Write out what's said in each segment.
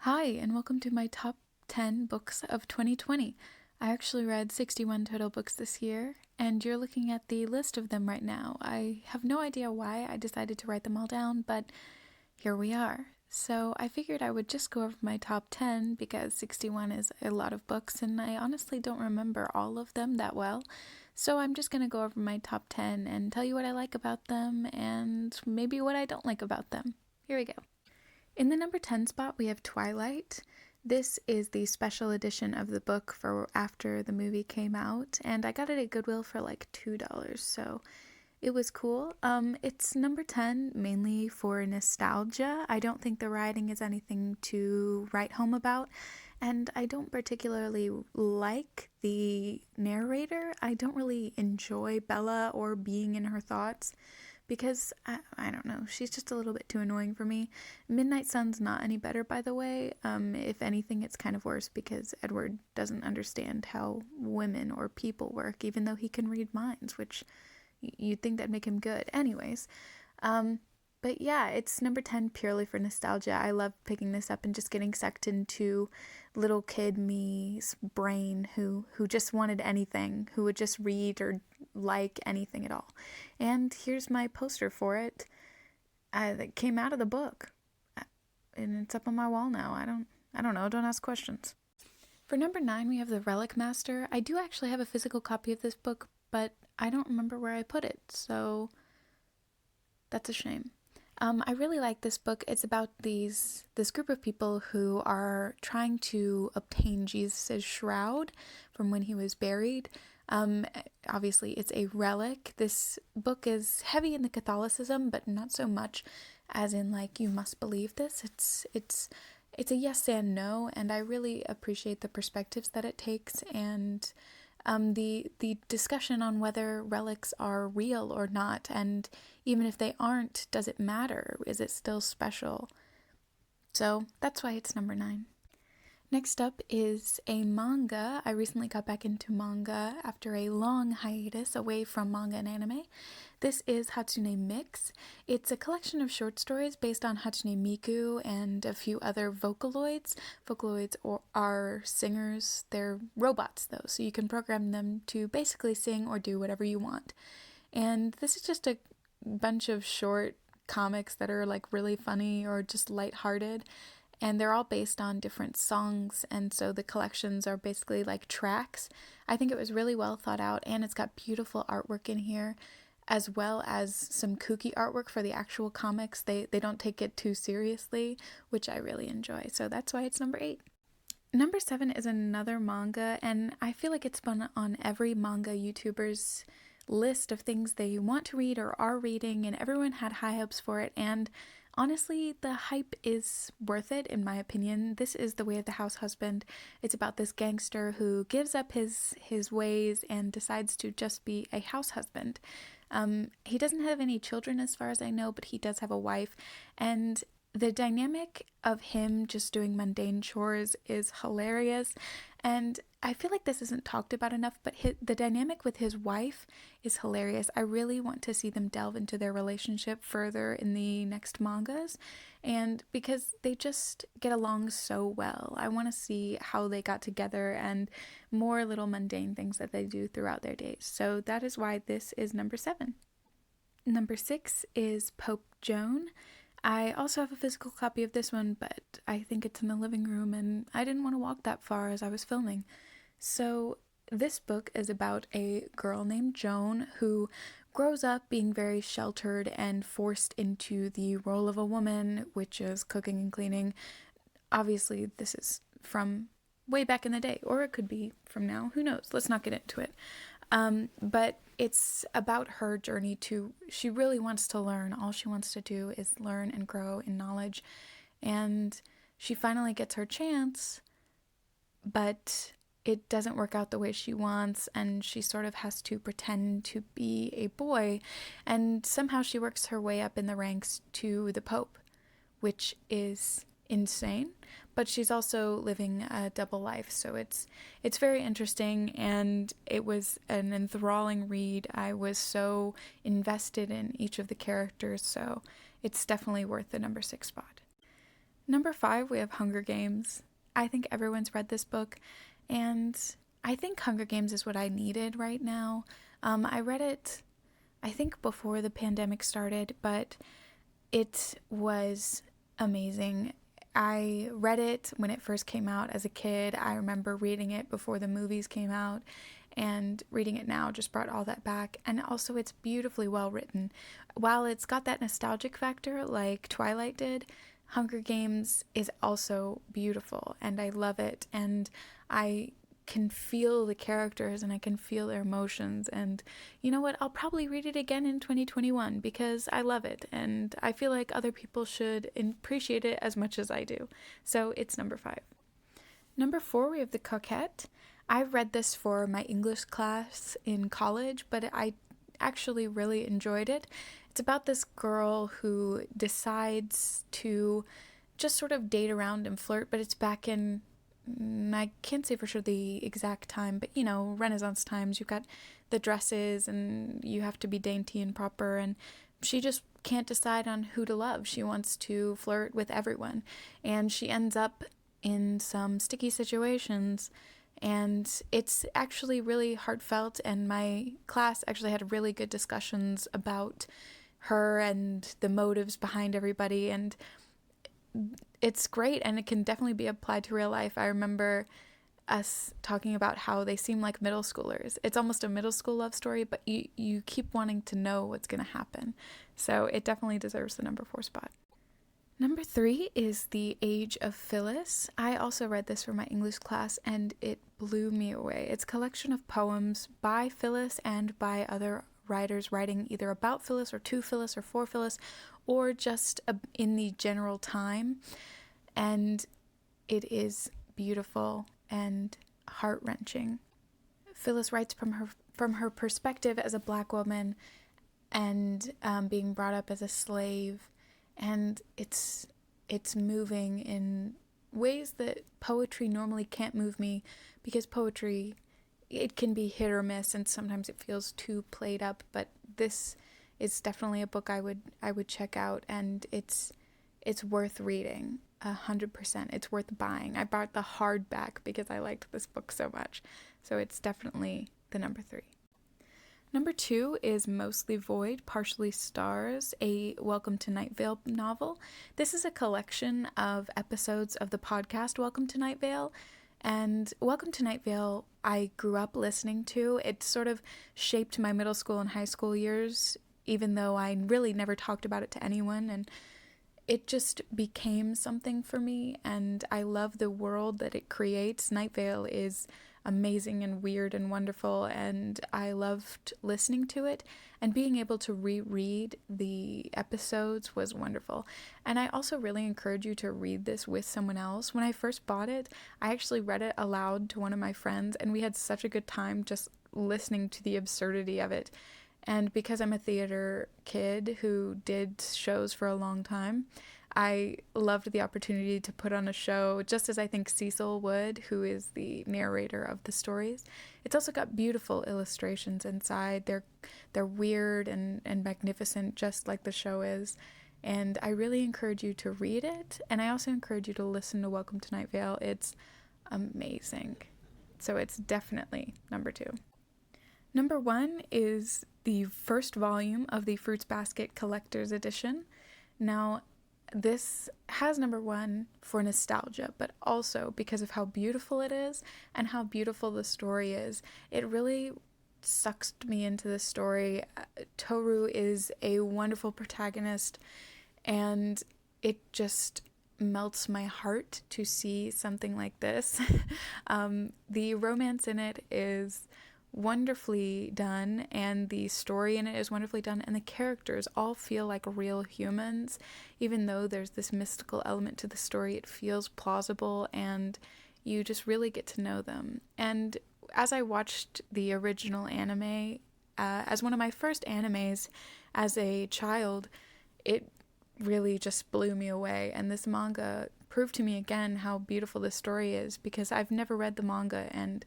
Hi, and welcome to my top 10 books of 2020. I actually read 61 total books this year, and you're looking at the list of them right now. I have no idea why I decided to write them all down, but here we are. So I figured I would just go over my top 10 because 61 is a lot of books, and I honestly don't remember all of them that well. So I'm just going to go over my top 10 and tell you what I like about them and maybe what I don't like about them. Here we go. In the number 10 spot, we have Twilight. This is the special edition of the book for after the movie came out, and I got it at Goodwill for like $2, so it was cool. It's number 10 mainly for nostalgia. I don't think the writing is anything to write home about, and I don't particularly like the narrator. I don't really enjoy Bella or being in her thoughts because I don't know, she's just a little bit too annoying for me. Midnight Sun's not any better, by the way. If anything, it's kind of worse because Edward doesn't understand how women or people work, even though he can read minds, which you'd think that'd make him good. Anyways, but yeah, it's number 10 purely for nostalgia. I love picking this up and just getting sucked into little kid me's brain who just wanted anything, who would just read or like anything at all. And here's my poster for it that came out of the book. And it's up on my wall now. I don't know, don't ask questions. For number 9, we have The Relic Master. I do actually have a physical copy of this book, but I don't remember where I put it, so that's a shame. I really like this book. It's about this group of people who are trying to obtain Jesus' shroud from when he was buried. Obviously, it's a relic. This book is heavy in the Catholicism, but not so much as in like you must believe this. It's a yes and no, and I really appreciate the perspectives that it takes and the discussion on whether relics are real or not, and even if they aren't, does it matter? Is it still special? So that's why it's number 9. Next up is a manga. I recently got back into manga after a long hiatus away from manga and anime. This is Hatsune Mix. It's a collection of short stories based on Hatsune Miku and a few other Vocaloids. Vocaloids are singers. They're robots, though, so you can program them to basically sing or do whatever you want. And this is just a bunch of short comics that are like really funny or just lighthearted. And they're all based on different songs, and so the collections are basically like tracks. I think it was really well thought out, and it's got beautiful artwork in here, as well as some kooky artwork for the actual comics. They don't take it too seriously, which I really enjoy, so that's why it's number 8. Number 7 is another manga, and I feel like it's been on every manga YouTuber's list of things they want to read or are reading, and everyone had high hopes for it, and honestly, the hype is worth it, in my opinion. This is The Way of the House Husband. It's about this gangster who gives up his ways and decides to just be a house husband. He doesn't have any children as far as I know, but he does have a wife, and the dynamic of him just doing mundane chores is hilarious, and I feel like this isn't talked about enough, but the dynamic with his wife is hilarious. I really want to see them delve into their relationship further in the next mangas, and because they just get along so well. I want to see how they got together and more little mundane things that they do throughout their days. So that is why this is number 7. Number 6 is Pope Joan. I also have a physical copy of this one, but I think it's in the living room, and I didn't want to walk that far as I was filming. So this book is about a girl named Joan who grows up being very sheltered and forced into the role of a woman, which is cooking and cleaning. Obviously, this is from way back in the day, or it could be from now. Who knows? Let's not get into it. But it's about her journey she really wants to learn. All she wants to do is learn and grow in knowledge. And she finally gets her chance, but it doesn't work out the way she wants, and she sort of has to pretend to be a boy. And somehow she works her way up in the ranks to the Pope, which is insane, but she's also living a double life, so it's very interesting, and it was an enthralling read. I was so invested in each of the characters, so it's definitely worth the number 6 spot. Number 5, we have Hunger Games. I think everyone's read this book, and I think Hunger Games is what I needed right now. I read it, I think, before the pandemic started, but it was amazing. I read it when it first came out as a kid. I remember reading it before the movies came out, and reading it now just brought all that back. And also, it's beautifully well written. While it's got that nostalgic factor like Twilight did, Hunger Games is also beautiful, and I love it, and I can feel the characters and I can feel their emotions. And you know what? I'll probably read it again in 2021 because I love it, and I feel like other people should appreciate it as much as I do. So it's number 5. Number 4, we have the Coquette. I read this for my English class in college, but I actually really enjoyed it. It's about this girl who decides to just sort of date around and flirt, but it's back in, I can't say for sure the exact time, but Renaissance times. You've got the dresses and you have to be dainty and proper, and she just can't decide on who to love. She wants to flirt with everyone, and she ends up in some sticky situations, and it's actually really heartfelt, and my class actually had really good discussions about her and the motives behind everybody, and it's great, and it can definitely be applied to real life. I remember us talking about how they seem like middle schoolers. It's almost a middle school love story, but you keep wanting to know what's going to happen. So it definitely deserves the number 4 spot. Number 3 is The Age of Phyllis. I also read this for my English class, and it blew me away. It's a collection of poems by Phyllis and by other writers writing either about Phyllis or to Phyllis or for Phyllis, or just in the general time. And it is beautiful and heart-wrenching. Phyllis writes from her perspective as a Black woman and being brought up as a slave, and it's moving in ways that poetry normally can't move me, because poetry, it can be hit or miss, and sometimes it feels too played up. But this is definitely a book I would check out, and it's worth reading 100%. It's worth buying. I bought the hardback because I liked this book so much. So it's definitely the number 3. Number 2 is Mostly Void, Partially Stars, a Welcome to Night Vale novel. This is a collection of episodes of the podcast Welcome to Night Vale. And Welcome to Night Vale, I grew up listening to. It sort of shaped my middle school and high school years, even though I really never talked about it to anyone. And it just became something for me, and I love the world that it creates. Night Vale is amazing and weird and wonderful, and I loved listening to it, and being able to reread the episodes was wonderful. And I also really encourage you to read this with someone else. When I first bought it, I actually read it aloud to one of my friends, and we had such a good time just listening to the absurdity of it. And because I'm a theater kid who did shows for a long time, I loved the opportunity to put on a show, just as I think Cecil would, who is the narrator of the stories. It's also got beautiful illustrations inside. They're weird and magnificent, just like the show is. And I really encourage you to read it. And I also encourage you to listen to Welcome to Night Vale. It's amazing. So it's definitely number 2. Number 1 is the first volume of the Fruits Basket Collector's Edition. Now, this has number 1 for nostalgia, but also because of how beautiful it is and how beautiful the story is. It really sucked me into the story. Toru is a wonderful protagonist, and it just melts my heart to see something like this. The romance in it is wonderfully done, and the story in it is wonderfully done, and the characters all feel like real humans. Even though there's this mystical element to the story, it feels plausible, and you just really get to know them. And as I watched the original anime, as one of my first animes as a child, it really just blew me away, and this manga proved to me again how beautiful this story is, because I've never read the manga, and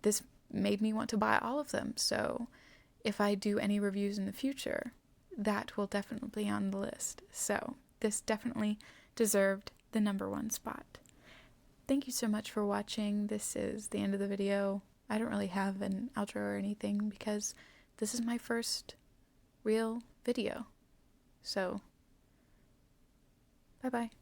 this made me want to buy all of them. So if I do any reviews in the future, that will definitely be on the list. So this definitely deserved the #1 spot. Thank you so much for watching. This is the end of the video. I don't really have an outro or anything because this is my first real video. So, bye-bye.